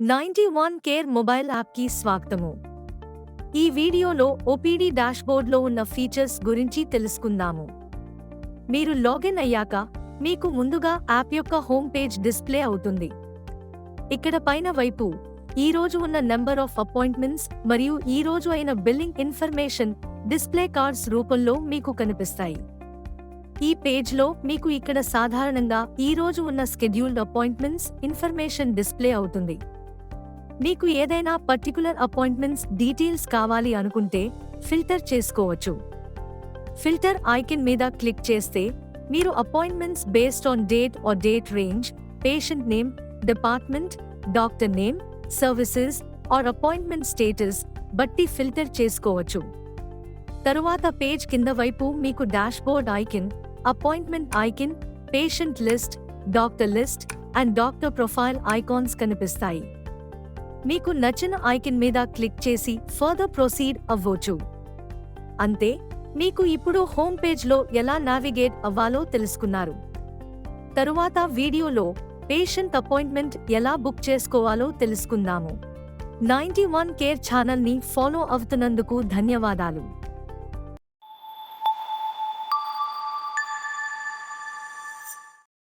91 care mobile యాప్కి స్వాగతము. ఈ వీడియోలో OPD డాష్బోర్డ్లో ఉన్న ఫీచర్స్ గురించి తెలుసుకుందాము. మీరు లాగిన్ అయ్యాక మీకు ముందుగా యాప్ యొక్క హోమ్ పేజ్ డిస్ప్లే అవుతుంది. ఇక్కడ పైన వైపు ఈ రోజు ఉన్న నెంబర్ ఆఫ్ అపాయింట్మెంట్స్ మరియు ఈ రోజు అయిన బిల్లింగ్ ఇన్ఫర్మేషన్ డిస్ప్లే కార్డ్స్ రూపంలో మీకు కనిపిస్తాయి. ఈ పేజ్లో మీకు ఇక్కడ సాధారణంగా ఈ రోజు ఉన్న స్కెడ్యూల్డ్ అపాయింట్మెంట్స్ ఇన్ఫర్మేషన్ డిస్ప్లే అవుతుంది. మీకు ఏదైనా పర్టికులర్ అపాయింట్మెంట్స్ డీటెయిల్స్ కావాలి అనుకుంటే ఫిల్టర్ చేసుకోవచ్చు. ఫిల్టర్ ఐకాన్ మీద క్లిక్ చేస్తే మీరు appointments based on date or date range, patient name, department, doctor name, services or appointment status బట్టి ఫిల్టర్ చేసుకోవచ్చు. తరువాత పేజ్ కింద వైపు మీకు dashboard icon, appointment icon, patient list, doctor list and doctor profile icons కనిపిస్తాయి. మీకు నచ్చిన ఐకాన్ మీద క్లిక్ చేసి ఫర్దర్ ప్రొసీడ్ అవ్వొచ్చు. అంతే, మీకు ఇప్పుడు హోమ్ పేజ్లో ఎలా నావిగేట్ అవ్వాలో తెలుసుకున్నారు. తరువాత వీడియోలో పేషెంట్ అపాయింట్మెంట్ ఎలా బుక్ చేసుకోవాలో తెలుసుకుందాము. 91 కేర్ ఛానల్ని ఫాలో అవుతున్నందుకు ధన్యవాదాలు.